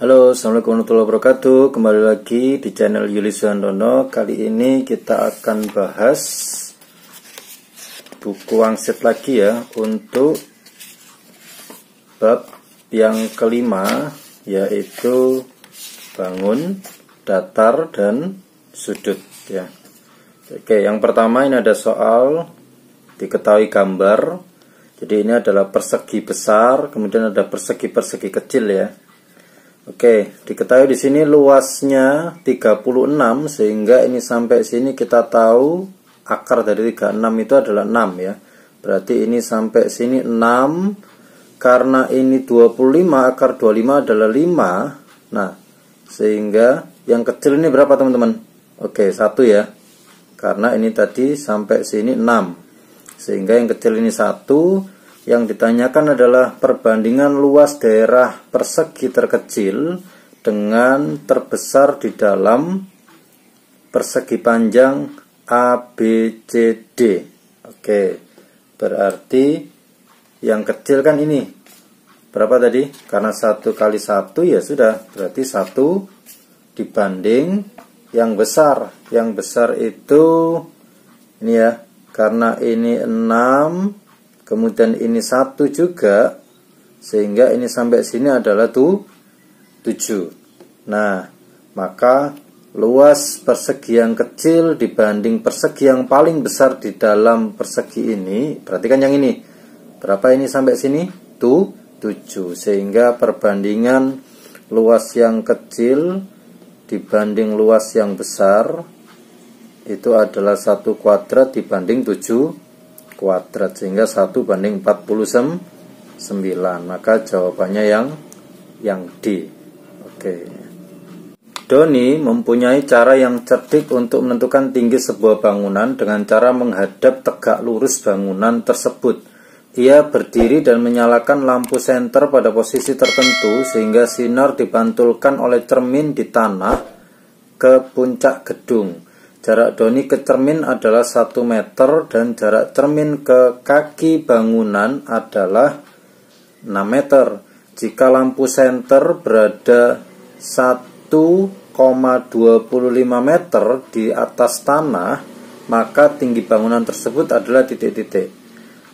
Halo, assalamualaikum warahmatullahi wabarakatuh. Kembali lagi di channel Yuli Suhandono. Kali ini kita akan bahas buku wangsit lagi ya, untuk bab yang kelima, yaitu bangun, datar, dan sudut ya. Oke, yang pertama ini ada soal diketahui gambar. Jadi ini adalah persegi besar, kemudian ada persegi-persegi kecil ya. Oke, diketahui di sini luasnya 36, sehingga ini sampai sini kita tahu akar dari 36 itu adalah 6 ya. Berarti ini sampai sini 6, karena ini 25, akar 25 adalah 5. Nah, sehingga yang kecil ini berapa teman-teman? Oke, 1 ya. Karena ini tadi sampai sini 6. Sehingga yang kecil ini 1. Yang ditanyakan adalah perbandingan luas daerah persegi terkecil dengan terbesar di dalam persegi panjang ABCD. Oke, berarti yang kecil kan ini berapa tadi? Karena 1 kali 1 ya sudah, berarti 1 dibanding yang besar. Yang besar itu ini ya, karena ini 6, kemudian ini 1 juga, sehingga ini sampai sini adalah 7. Nah, maka luas persegi yang kecil dibanding persegi yang paling besar di dalam persegi ini, perhatikan yang ini, berapa ini sampai sini? 7. Sehingga perbandingan luas yang kecil dibanding luas yang besar itu adalah 1 kuadrat dibanding 7 kuadrat, sehingga 1 banding 49. Maka jawabannya yang D. Oke. Doni mempunyai cara yang cerdik untuk menentukan tinggi sebuah bangunan dengan cara menghadap tegak lurus bangunan tersebut. Ia berdiri dan menyalakan lampu senter pada posisi tertentu sehingga sinar dipantulkan oleh cermin di tanah ke puncak gedung. Jarak Doni ke cermin adalah 1 meter dan jarak cermin ke kaki bangunan adalah 6 meter. Jika lampu senter berada 1,25 meter di atas tanah, maka tinggi bangunan tersebut adalah titik-titik.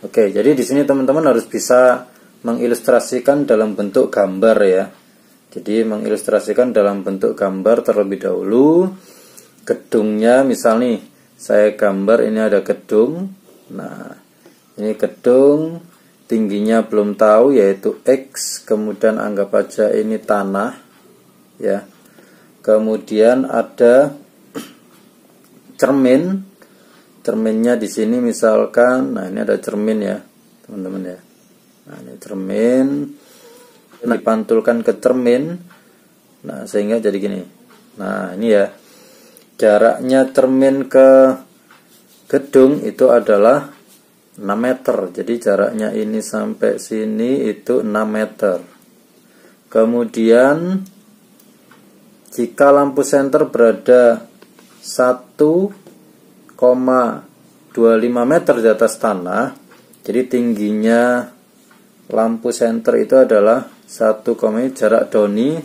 Oke, jadi di sini teman-teman harus bisa mengilustrasikan dalam bentuk gambar ya. Jadi mengilustrasikan dalam bentuk gambar terlebih dahulu. Gedungnya misal nih, saya gambar ini ada gedung. Nah, ini gedung, tingginya belum tahu yaitu X, kemudian anggap aja ini tanah ya. Kemudian ada cermin. Cerminnya di sini misalkan, nah ini ada cermin ya, teman-teman ya. Nah, ini cermin. Dipantulkan ke cermin. Nah, sehingga jadi gini. Nah, ini ya. Jaraknya cermin ke gedung itu adalah 6 meter. Jadi jaraknya ini sampai sini itu 6 meter. Kemudian jika lampu senter berada 1,25 meter di atas tanah, jadi tingginya lampu senter itu adalah 1, jarak Doni.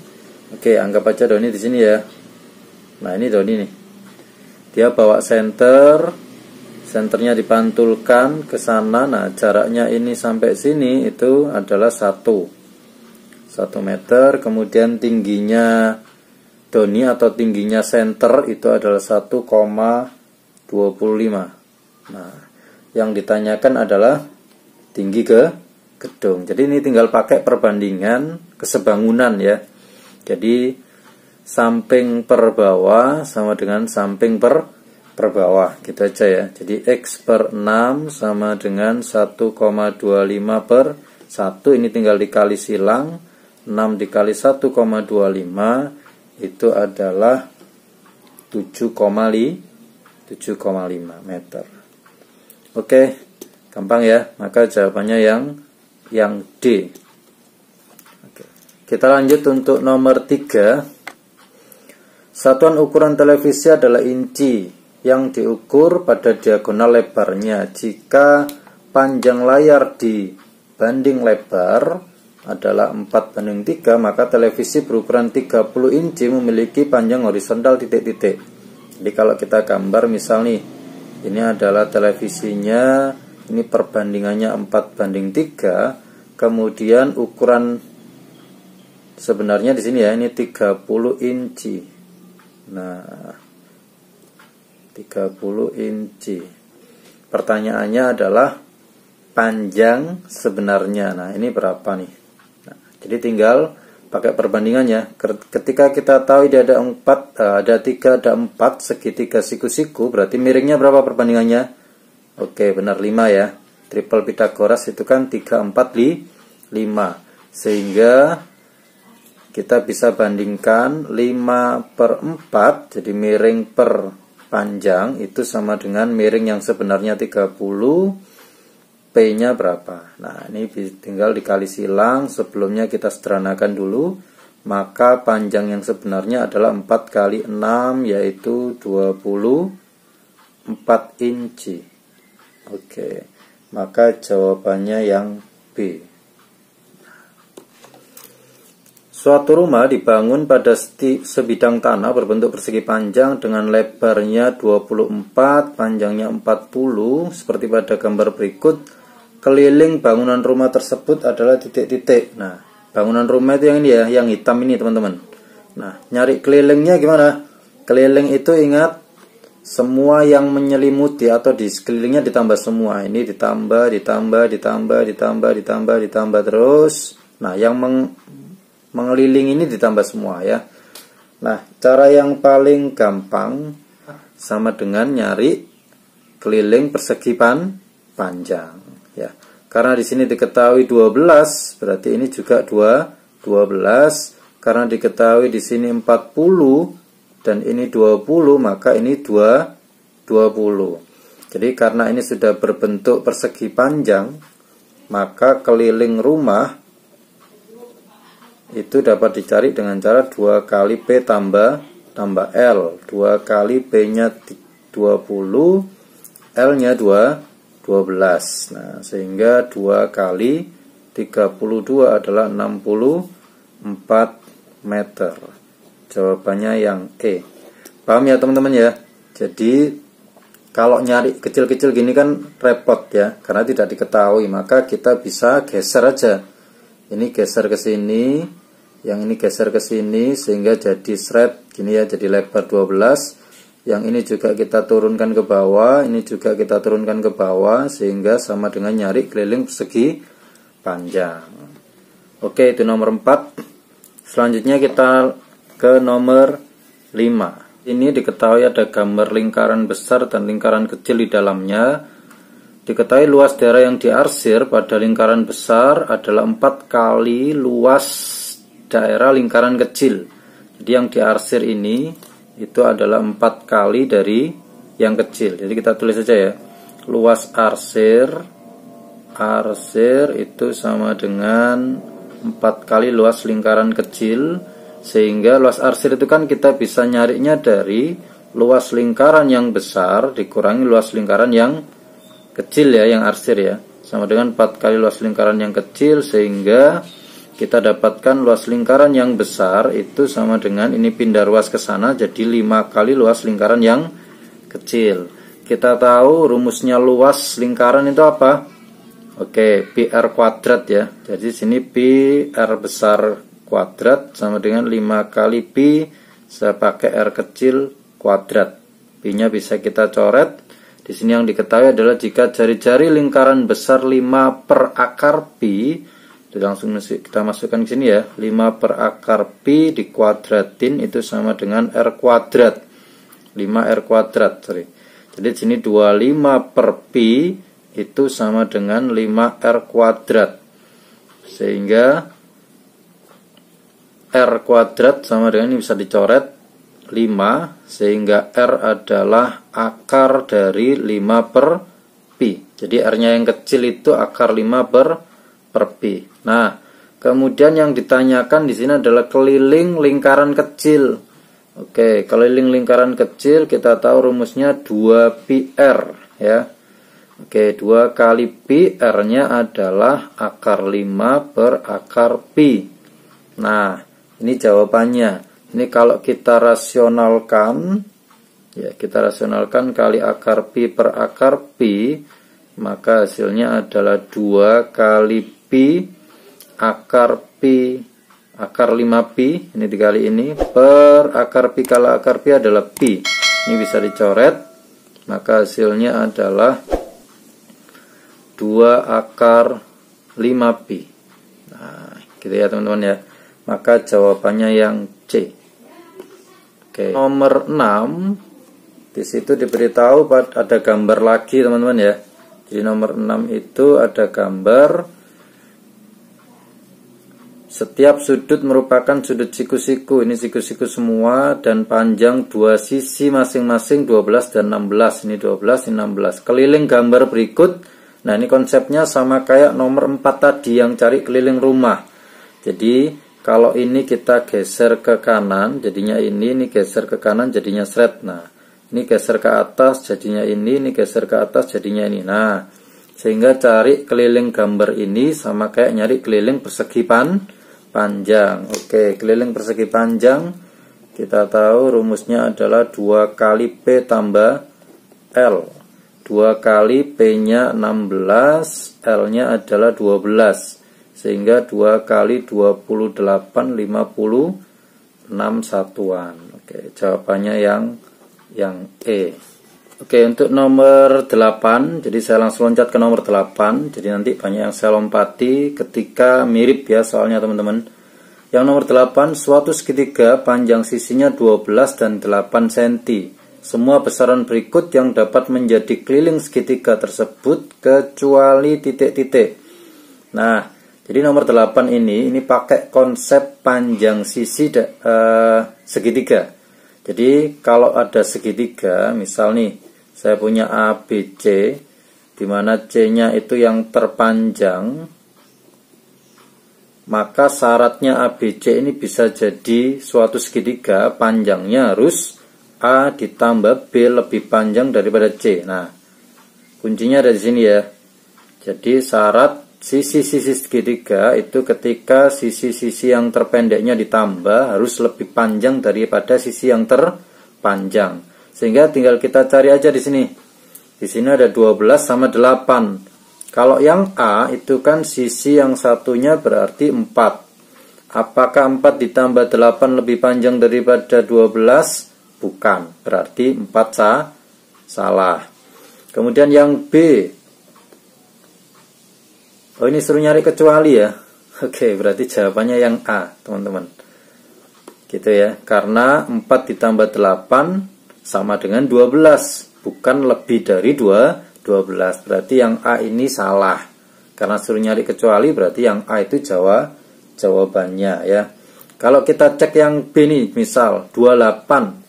Oke, anggap aja Doni di sini ya. Nah, ini Doni nih. Dia bawa senternya dipantulkan ke sana. Nah, jaraknya ini sampai sini itu adalah 1 meter. Kemudian tingginya Doni atau tingginya senter itu adalah 1,25. Nah, yang ditanyakan adalah tinggi ke gedung. Jadi ini tinggal pakai perbandingan kesebangunan ya. Jadi samping per bawah sama dengan samping per bawah, gitu aja ya. Jadi X per 6 sama dengan 1,25 per 1. Ini tinggal dikali silang. 6 dikali 1,25 itu adalah 7,5 meter. Oke, gampang ya. Maka jawabannya yang D. Oke. Kita lanjut untuk nomor 3. Satuan ukuran televisi adalah inci yang diukur pada diagonal lebarnya. Jika panjang layar dibanding lebar, adalah 4:3, maka televisi berukuran 30 inci memiliki panjang horizontal titik-titik. Jadi kalau kita gambar misal nih, ini adalah televisinya, ini perbandingannya 4:3, kemudian ukuran sebenarnya di sini ya, ini 30 inci. Nah, 30 inci. Pertanyaannya adalah panjang sebenarnya. Nah, ini berapa nih? Nah, jadi tinggal pakai perbandingannya. Ketika kita tahu ini ada 4, ada 3, ada 4 segitiga siku-siku, berarti miringnya berapa perbandingannya? Oke, benar 5 ya. Triple Pythagoras itu kan 3, 4, 5. Sehingga kita bisa bandingkan 5/4, jadi miring per panjang itu sama dengan miring yang sebenarnya 30, P-nya berapa? Nah, ini tinggal dikali silang. Sebelumnya kita sederhanakan dulu. Maka panjang yang sebenarnya adalah 4 kali 6, yaitu 24 inci. Oke, maka jawabannya yang B. Suatu rumah dibangun pada sebidang tanah berbentuk persegi panjang dengan lebarnya 24, panjangnya 40, seperti pada gambar berikut. Keliling bangunan rumah tersebut adalah titik-titik. Nah, bangunan rumah itu yang ini ya, yang hitam ini teman-teman. Nah, nyari kelilingnya gimana? Keliling itu ingat, semua yang menyelimuti atau di sekelilingnya ditambah semua. Ini ditambah terus. Nah, yang mengelilingi ini ditambah semua ya. Nah, cara yang paling gampang sama dengan nyari keliling persegi panjang ya. Karena di sini diketahui 12, berarti ini juga 12. Karena diketahui di sini 40 dan ini 20, maka ini 20. Jadi karena ini sudah berbentuk persegi panjang, maka keliling rumah itu dapat dicari dengan cara 2 kali P tambah L. 2 kali P-nya 20, L-nya 12. Nah, sehingga 2 kali 32 adalah 64 meter. Jawabannya yang E. Paham ya teman-teman ya? Jadi kalau nyari kecil-kecil gini kan repot ya, karena tidak diketahui, maka kita bisa geser aja. Ini geser ke sini, yang ini geser ke sini sehingga jadi seret gini ya, jadi lebar 12. Yang ini juga kita turunkan ke bawah, ini juga kita turunkan ke bawah sehingga sama dengan nyari keliling persegi panjang. Oke, itu nomor 4. Selanjutnya kita ke nomor 5. Ini diketahui ada gambar lingkaran besar dan lingkaran kecil di dalamnya. Diketahui luas daerah yang diarsir pada lingkaran besar adalah 4 kali luas daerah lingkaran kecil. Jadi yang diarsir ini itu adalah 4 kali dari yang kecil. Jadi kita tulis saja ya. Luas arsir itu sama dengan 4 kali luas lingkaran kecil. Sehingga luas arsir itu kan kita bisa nyarinya dari luas lingkaran yang besar dikurangi luas lingkaran yang kecil ya, yang arsir ya. Sama dengan 4 kali luas lingkaran yang kecil, sehingga kita dapatkan luas lingkaran yang besar itu sama dengan ini pindah ruas ke sana jadi 5 kali luas lingkaran yang kecil. Kita tahu rumusnya luas lingkaran itu apa? Oke, pi r kuadrat ya. Jadi sini pi r besar kuadrat sama dengan 5 kali pi, saya pakai r kecil kuadrat. Pi-nya bisa kita coret. Di sini yang diketahui adalah jika jari-jari lingkaran besar 5 per akar pi, langsung kita masukkan ke sini ya, 5 per akar pi dikuadratin itu sama dengan r kuadrat, 5r kuadrat, sorry. Jadi di sini 25 per pi itu sama dengan 5r kuadrat, sehingga r kuadrat sama dengan ini bisa dicoret 5, sehingga r adalah akar dari 5 per pi. Jadi r-nya yang kecil itu akar 5 per pi. Nah, kemudian yang ditanyakan di sini adalah keliling lingkaran kecil. Oke, keliling lingkaran kecil kita tahu rumusnya 2πr ya. Oke, 2 kali pi, R-nya adalah akar 5 per akar pi. Nah, ini jawabannya. Ini kalau kita rasionalkan, ya kita rasionalkan kali akar pi per akar pi, maka hasilnya adalah 2 kali pi akar pi akar 5pi, ini dikali ini, per akar pi kali akar pi adalah pi. Ini bisa dicoret, maka hasilnya adalah 2 akar 5pi. Nah, gitu ya teman-teman ya. Maka jawabannya yang C. Oke, nomor 6. Di situ diberitahu ada gambar lagi teman-teman ya. Jadi nomor 6 itu ada gambar setiap sudut merupakan sudut siku-siku. Ini siku-siku semua dan panjang dua sisi masing-masing 12 dan 16. Ini 12, ini 16. Keliling gambar berikut. Nah, ini konsepnya sama kayak nomor 4 tadi yang cari keliling rumah. Jadi kalau ini kita geser ke kanan, jadinya ini geser ke kanan, jadinya seret. Nah, ini geser ke atas, jadinya ini geser ke atas, jadinya ini. Nah, sehingga cari keliling gambar ini sama kayak nyari keliling persegi panjang. Oke, keliling persegi panjang kita tahu rumusnya adalah 2 kali P tambah L. 2 kali P-nya 16, L-nya adalah 12. Sehingga 2 kali 28, 56 satuan. Oke, jawabannya yang E. Oke, untuk nomor 8, jadi saya langsung loncat ke nomor 8. Jadi nanti banyak yang saya lompati ketika mirip ya soalnya teman-teman. Yang nomor 8, suatu segitiga panjang sisinya 12 dan 8 cm. Semua besaran berikut yang dapat menjadi keliling segitiga tersebut kecuali titik-titik. Nah, jadi nomor 8 ini pakai konsep panjang sisi segitiga. Jadi kalau ada segitiga, misal nih saya punya ABC, di mana C-nya itu yang terpanjang, maka syaratnya ABC ini bisa jadi suatu segitiga panjangnya harus A ditambah B lebih panjang daripada C. Nah, kuncinya ada di sini ya. Jadi syarat sisi-sisi segitiga itu ketika sisi-sisi yang terpendeknya ditambah harus lebih panjang daripada sisi yang terpanjang. Sehingga tinggal kita cari aja di sini. Di sini ada 12 sama 8. Kalau yang A itu kan sisi yang satunya berarti 4. Apakah 4 ditambah 8 lebih panjang daripada 12? Bukan. Berarti 4 salah. Kemudian yang B. Oh, ini suruh nyari kecuali ya. Oke, berarti jawabannya yang A, teman-teman. Gitu ya. Karena 4 ditambah 8 sama dengan 12. Bukan lebih dari 12. Berarti yang A ini salah. Karena suruh nyari kecuali berarti yang A itu jawabannya ya. Kalau kita cek yang B nih, misal 28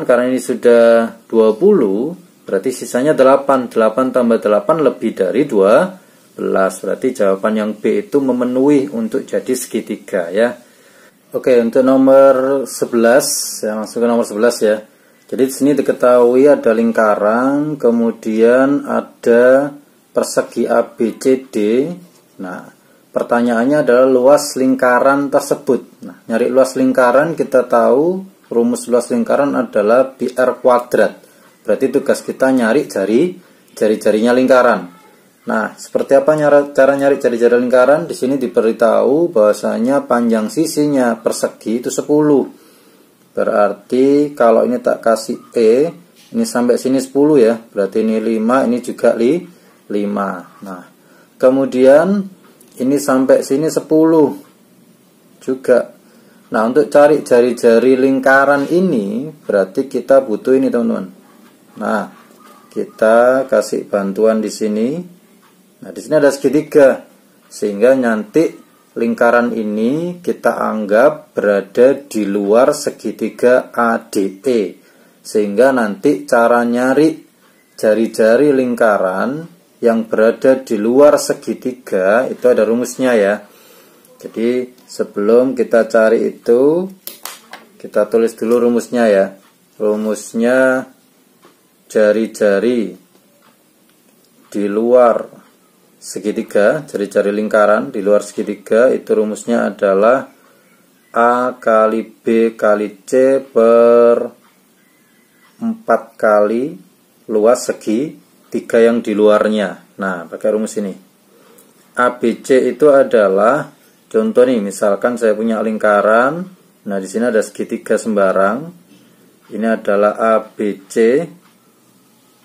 karena ini sudah 20, berarti sisanya 8. 8 tambah 8 lebih dari 12. Berarti jawaban yang B itu memenuhi untuk jadi segitiga ya. Oke, untuk nomor 11, saya langsung ke nomor 11 ya. Jadi di sini diketahui ada lingkaran, kemudian ada persegi ABCD. Nah, pertanyaannya adalah luas lingkaran tersebut. Nah, nyari luas lingkaran kita tahu rumus luas lingkaran adalah PR kuadrat. Berarti tugas kita nyari jari-jarinya lingkaran. Nah, seperti apa cara nyari jari-jari lingkaran? Di sini diberitahu bahwasanya panjang sisinya persegi itu 10. Berarti kalau ini tak kasih E, ini sampai sini 10 ya. Berarti ini 5, ini juga 5. Nah, kemudian ini sampai sini 10 juga. Nah, untuk cari jari-jari lingkaran ini berarti kita butuh ini, teman-teman. Nah, kita kasih bantuan di sini. Nah, di sini ada segitiga. Sehingga nanti lingkaran ini kita anggap berada di luar segitiga ADE. Sehingga nanti cara nyari jari-jari lingkaran yang berada di luar segitiga itu ada rumusnya ya. Jadi sebelum kita cari itu, kita tulis dulu rumusnya ya. Rumusnya jari-jari di luar segitiga, jari-jari lingkaran di luar segitiga, itu rumusnya adalah A kali B kali C per 4 kali luas segitiga yang di luarnya. Nah, pakai rumus ini. ABC itu adalah, contoh nih, misalkan saya punya lingkaran. Nah, di sini ada segitiga sembarang. Ini adalah ABC.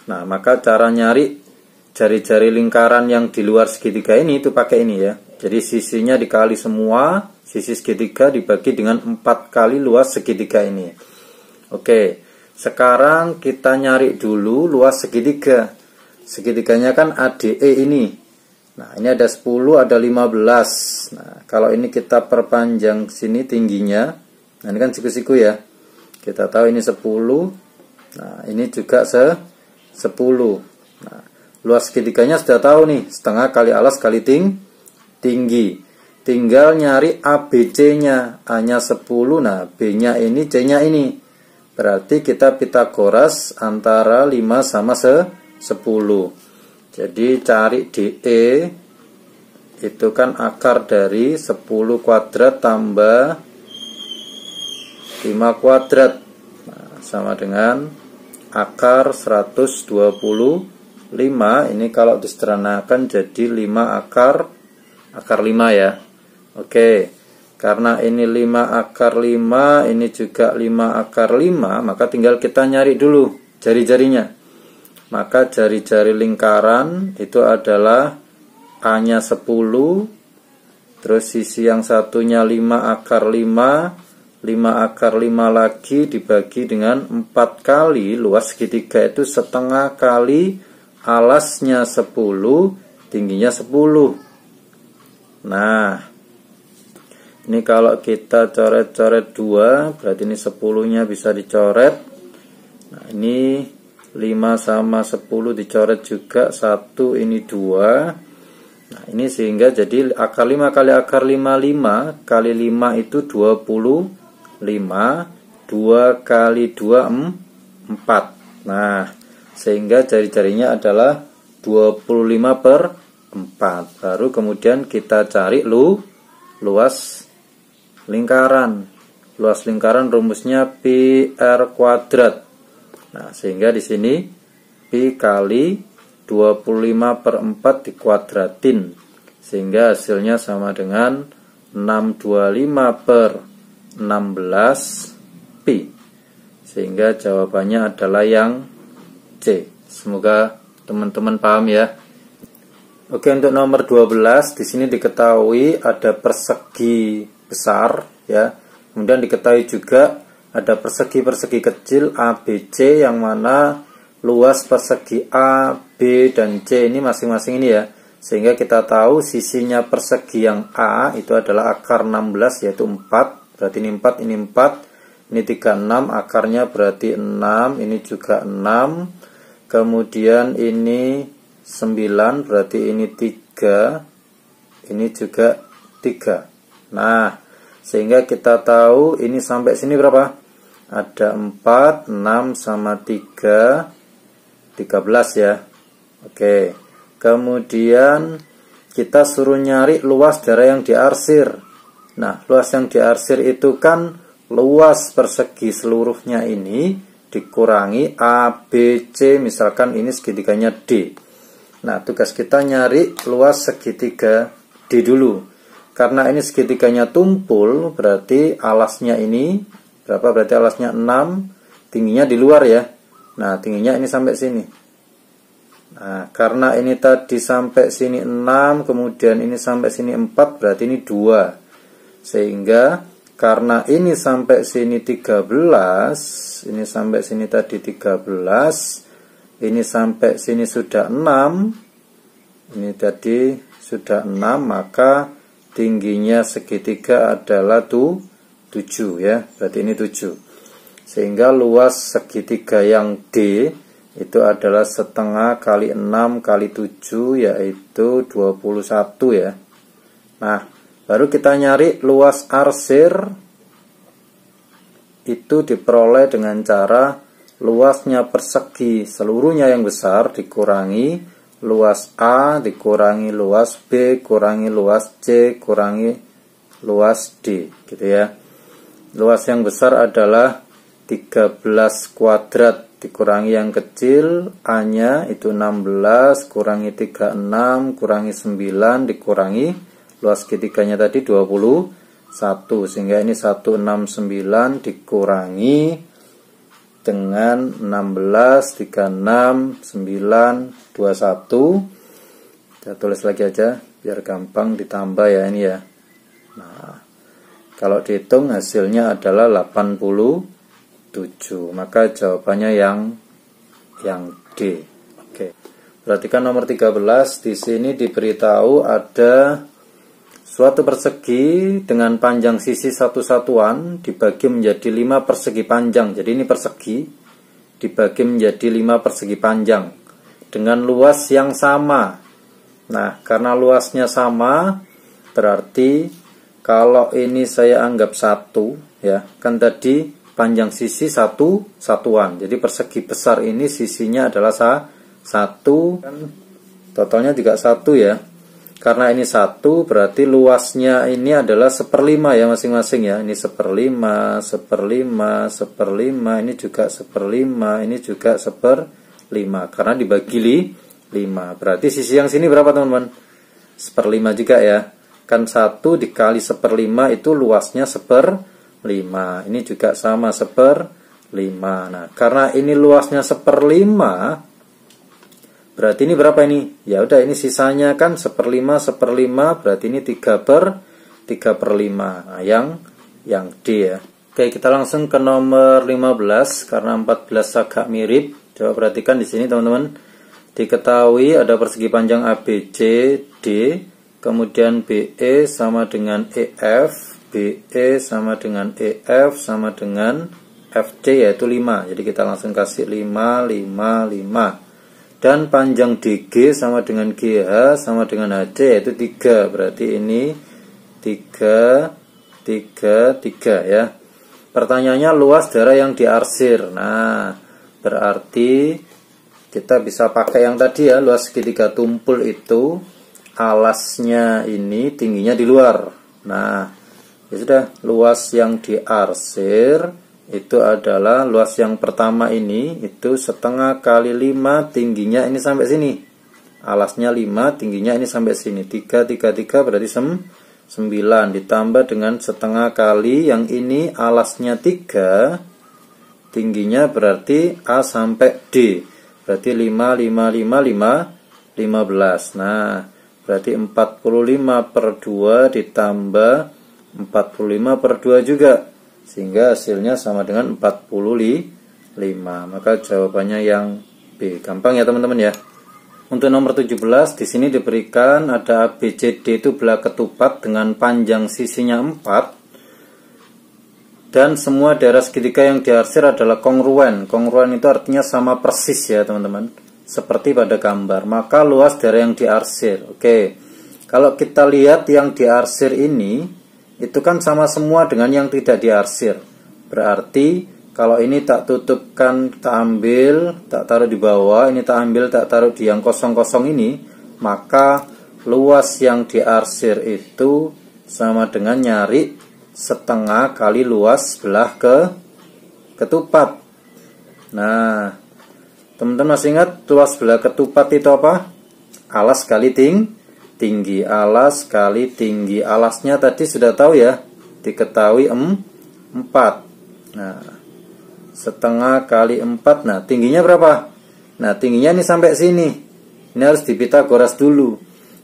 Nah, maka cara nyari jari-jari lingkaran yang di luar segitiga ini itu pakai ini ya. Jadi sisinya dikali semua, sisi segitiga dibagi dengan 4 kali luas segitiga ini. Oke, sekarang kita nyari dulu luas segitiga. Segitiganya kan ADE ini. Nah, ini ada 10, ada 15. Nah, kalau ini kita perpanjang sini tingginya. Nah, ini kan siku-siku ya. Kita tahu ini 10. Nah, ini juga 10. Nah, luas segitiganya sudah tahu nih, setengah kali alas kali tinggi. Tinggal nyari ABC-nya, A-nya 10, nah B-nya ini, C-nya ini. Berarti kita Pitagoras antara 5 sama 10. Jadi cari DE, itu kan akar dari 10 kuadrat tambah 5 kuadrat. Nah, sama dengan akar 125. Ini kalau disederhanakan jadi 5 akar 5 ya. Oke, karena ini 5 akar 5, ini juga 5 akar 5, maka tinggal kita nyari dulu jari-jarinya. Maka jari-jari lingkaran itu adalah A-nya 10, terus sisi yang satunya 5 akar 5, 5 akar 5 lagi dibagi dengan 4 kali luas segitiga itu setengah kali alasnya 10, tingginya 10. Nah, ini kalau kita coret-coret 2, berarti ini 10-nya bisa dicoret. Nah, ini 5 sama 10 dicoret juga, 1, ini 2. Nah, ini sehingga jadi akar 5 kali akar 5, 5 kali 5 itu 25, 2 kali 2, 4. Nah, sehingga jari-jarinya adalah 25 per 4. Baru kemudian kita cari luas lingkaran. Luas lingkaran rumusnya pi r kuadrat. Nah, sehingga di sini pi kali 25 per 4 dikuadratin. Sehingga hasilnya sama dengan 625 per 16 pi. Sehingga jawabannya adalah yang C. Semoga teman-teman paham ya. Oke, untuk nomor 12 di sini diketahui ada persegi besar ya. Kemudian diketahui juga ada persegi-persegi kecil ABC yang mana luas persegi A, B dan C ini masing-masing ini ya. Sehingga kita tahu sisinya persegi yang A itu adalah akar 16 yaitu 4. Berarti ini 4, ini 4. Ini 36, akarnya berarti 6, ini juga 6. Kemudian ini 9, berarti ini 3, ini juga 3. Nah, sehingga kita tahu ini sampai sini berapa? Ada 4, 6 sama 3, 13 ya. Oke, kemudian kita suruh nyari luas daerah yang diarsir. Nah, luas yang diarsir itu kan luas persegi seluruhnya ini dikurangi A, B, C, misalkan ini segitiganya D. Nah, tugas kita nyari luas segitiga D dulu. Karena ini segitiganya tumpul, berarti alasnya ini berapa? Berarti alasnya 6, tingginya di luar ya. Nah, tingginya ini sampai sini. Nah, karena ini tadi sampai sini 6, kemudian ini sampai sini 4, berarti ini 2. Sehingga karena ini sampai sini 13, ini sampai sini tadi 13, ini sampai sini sudah 6, ini tadi sudah 6, maka tingginya segitiga adalah 7 ya, berarti ini 7. Sehingga luas segitiga yang D itu adalah setengah kali 6 kali 7, yaitu 21 ya. Nah, baru kita nyari luas arsir, itu diperoleh dengan cara luasnya persegi seluruhnya yang besar dikurangi luas A dikurangi luas B kurangi luas C kurangi luas D, gitu ya. Luas yang besar adalah 13 kuadrat dikurangi yang kecil A-nya itu 16 kurangi 36 kurangi 9 dikurangi luas segitiganya tadi 21, sehingga ini 169 dikurangi dengan 16 36 9 21. Kita tulis lagi aja biar gampang ditambah ya ini ya. Nah, kalau dihitung hasilnya adalah 87. Maka jawabannya yang D. Oke. Perhatikan nomor 13, di sini diberitahu ada suatu persegi dengan panjang sisi satu satuan dibagi menjadi 5 persegi panjang. Jadi ini persegi dibagi menjadi 5 persegi panjang dengan luas yang sama. Nah, karena luasnya sama, berarti kalau ini saya anggap 1 ya, kan tadi panjang sisi satu satuan. Jadi persegi besar ini sisinya adalah 1, kan totalnya juga 1 ya. Karena ini 1 berarti luasnya ini adalah 1/5 ya masing-masing ya. Ini 1/5, 1/5, 1/5, ini juga 1/5, ini juga 1/5. Karena dibagi 5. Berarti sisi yang sini berapa teman-teman? 1/5 juga ya. Kan 1 dikali 1/5 itu luasnya 1/5. Ini juga sama 1/5. Nah, karena ini luasnya 1/5, berarti ini berapa ini? Ya udah, ini sisanya kan 1/5 1/5, berarti ini 3/5. Nah, yang D ya. Oke, kita langsung ke nomor 15 karena 14 agak mirip. Coba perhatikan di sini teman-teman. Diketahui ada persegi panjang ABC D, kemudian BE sama dengan EF, BE sama dengan EF sama dengan FC yaitu 5. Jadi kita langsung kasih 5 5 5. Dan panjang DG sama dengan GH sama dengan HC yaitu 3. Berarti ini 3 3 3 ya. Pertanyaannya luas daerah yang diarsir. Nah, berarti kita bisa pakai yang tadi ya, luas segitiga tumpul itu alasnya ini tingginya di luar. Nah, ya sudah, luas yang diarsir itu adalah luas yang pertama ini itu setengah kali 5, tingginya ini sampai sini. Alasnya 5, tingginya ini sampai sini. 3 3 3 berarti 9 ditambah dengan setengah kali yang ini alasnya 3, tingginya berarti A sampai D. Berarti 5 5 5 5 15. Nah, berarti 45/2 ditambah 45/2 juga, sehingga hasilnya sama dengan 45. Maka jawabannya yang B. Gampang ya teman-teman ya. Untuk nomor 17 di sini diberikan ada ABCD itu belah ketupat dengan panjang sisinya 4 dan semua daerah segitiga yang diarsir adalah kongruen. Kongruen itu artinya sama persis ya teman-teman, seperti pada gambar. Maka luas daerah yang diarsir. Oke. Kalau kita lihat yang diarsir ini itu kan sama semua dengan yang tidak diarsir. Berarti kalau ini tak tutupkan, tak ambil, tak taruh di bawah, ini tak ambil, tak taruh di yang kosong-kosong ini, maka luas yang diarsir itu sama dengan nyari setengah kali luas belah ketupat. Nah, teman-teman masih ingat luas belah ketupat itu apa? Alas kali tinggi, alas kali tinggi. Alasnya tadi sudah tahu ya, diketahui 4. Nah, setengah kali 4. Nah, tingginya berapa? Nah, tingginya ini sampai sini. Ini harus di Pitagoras dulu.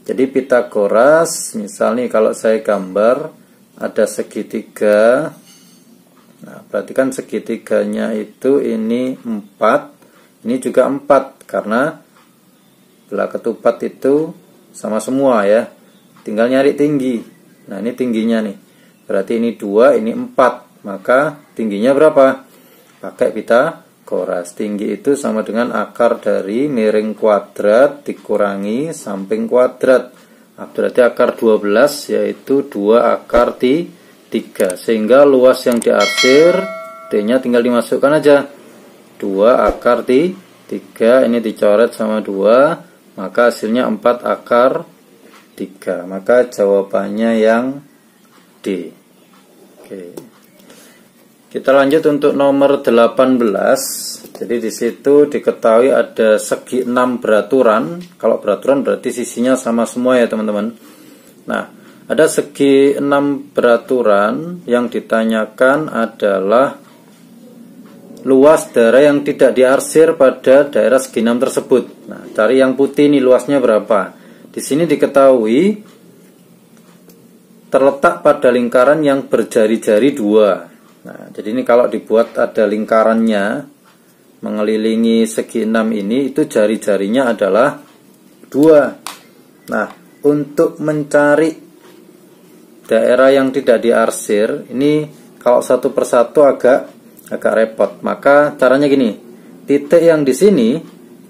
Jadi Pitagoras, misalnya kalau saya gambar ada segitiga. Nah, perhatikan segitiganya itu ini 4. Ini juga 4 karena belah ketupat itu sama semua ya. Tinggal nyari tinggi. Nah, ini tingginya nih. Berarti ini 2, ini 4. Maka tingginya berapa? Pakai Pitagoras. Tinggi itu sama dengan akar dari miring kuadrat dikurangi samping kuadrat. Nah, berarti akar 12 yaitu 2 akar 3. Sehingga luas yang diarsir T-nya tinggal dimasukkan aja. 2 akar 3. Ini dicoret sama 2. maka hasilnya 4 akar 3. Maka jawabannya yang D. Oke. Kita lanjut untuk nomor 18. Jadi di situ diketahui ada segi 6 beraturan. Kalau beraturan berarti sisinya sama semua ya teman-teman. Nah, ada segi 6 beraturan. Yang ditanyakan adalah luas daerah yang tidak diarsir pada daerah segi 6 tersebut. Nah, cari yang putih ini luasnya berapa. Di sini diketahui terletak pada lingkaran yang berjari-jari 2. Nah, jadi ini kalau dibuat ada lingkarannya mengelilingi segi 6 ini, itu jari-jarinya adalah 2. Nah, untuk mencari daerah yang tidak diarsir, ini kalau satu persatu agak repot. Maka caranya gini, titik yang di sini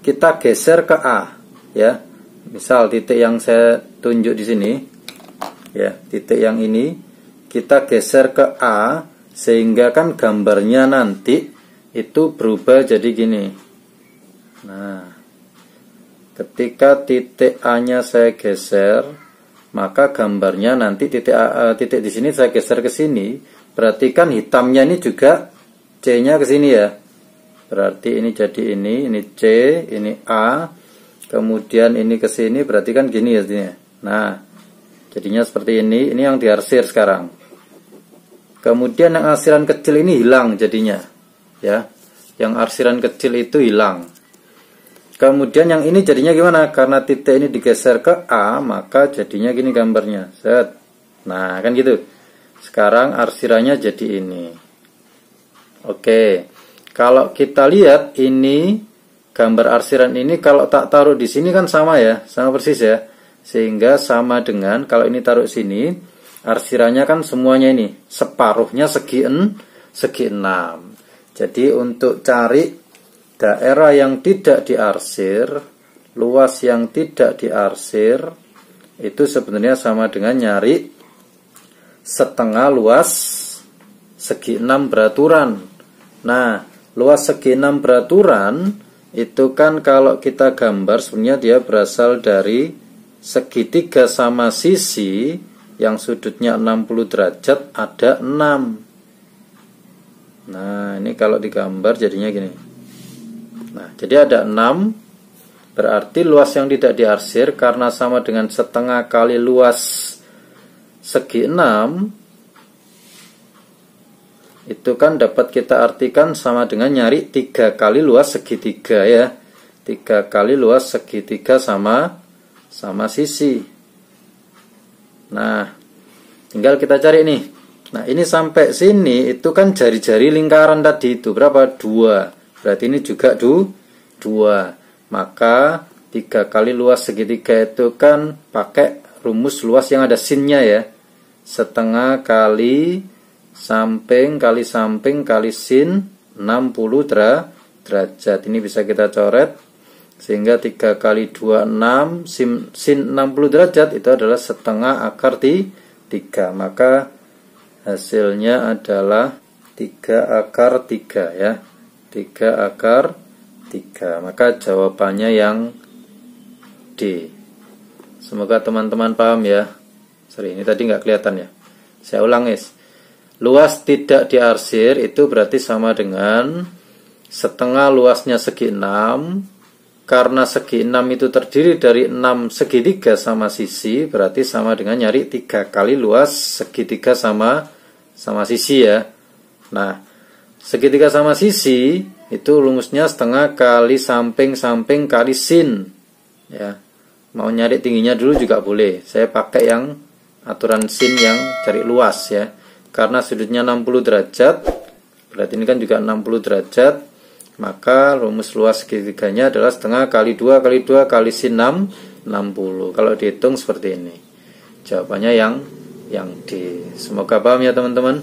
kita geser ke A, ya. Misal titik yang saya tunjuk di sini, ya, titik yang ini kita geser ke A, sehingga kan gambarnya nanti itu berubah jadi gini. Nah, ketika titik A-nya saya geser, maka gambarnya nanti titik di sini saya geser ke sini, berarti kan hitamnya ini juga C-nya ke sini ya. Berarti ini jadi ini C, ini A, kemudian ini ke sini, berarti kan gini ya jadinya. Nah, jadinya seperti ini yang diarsir sekarang. Kemudian yang arsiran kecil ini hilang jadinya, ya. Yang arsiran kecil itu hilang. Kemudian yang ini jadinya gimana? Karena titik ini digeser ke A, maka jadinya gini gambarnya. Set. Nah, kan gitu. Sekarang arsirannya jadi ini. Oke. Kalau kita lihat ini gambar arsiran ini kalau tak taruh di sini kan sama ya, sama persis ya. Sehingga sama dengan kalau ini taruh sini, arsirannya kan semuanya ini separuhnya segi 6. Jadi untuk cari daerah yang tidak diarsir, luas yang tidak diarsir, itu sebenarnya sama dengan nyari setengah luas segi 6 beraturan. Nah, luas segi 6 beraturan itu kan kalau kita gambar sebenarnya dia berasal dari segitiga sama sisi yang sudutnya 60 derajat ada 6. Nah, ini kalau digambar jadinya gini. Nah, jadi ada 6. Berarti luas yang tidak diarsir karena sama dengan setengah kali luas segi 6. Itu kan dapat kita artikan sama dengan nyari 3 kali luas segitiga ya. 3 kali luas segitiga sama sisi. Nah, tinggal kita cari nih. Nah, ini sampai sini itu kan jari-jari lingkaran tadi itu berapa? 2. Berarti ini juga 2. Maka 3 kali luas segitiga itu kan pakai rumus luas yang ada sinnya ya. Setengah kali samping kali sin 60 derajat. Ini bisa kita coret. Sehingga 3 kali 2 6 sin 60 derajat itu adalah setengah akar 3. Maka hasilnya adalah 3 akar 3 ya. 3 akar 3. Maka jawabannya yang D. Semoga teman-teman paham ya. Sorry, ini tadi nggak kelihatan ya. Saya ulang guys. Luas tidak diarsir itu berarti sama dengan setengah luasnya segi 6. Karena segi 6 itu terdiri dari 6 segitiga sama sisi, berarti sama dengan nyari 3 kali luas segitiga sama sisi ya. Nah, segitiga sama sisi itu rumusnya setengah kali samping kali sin ya. Mau nyari tingginya dulu juga boleh. Saya pakai yang aturan sin yang cari luas ya. Karena sudutnya 60 derajat, berarti ini kan juga 60 derajat. Maka rumus luas segitiganya adalah setengah kali 2 kali 2 kali sin 60. Kalau dihitung seperti ini. Jawabannya yang D. Semoga paham ya teman-teman.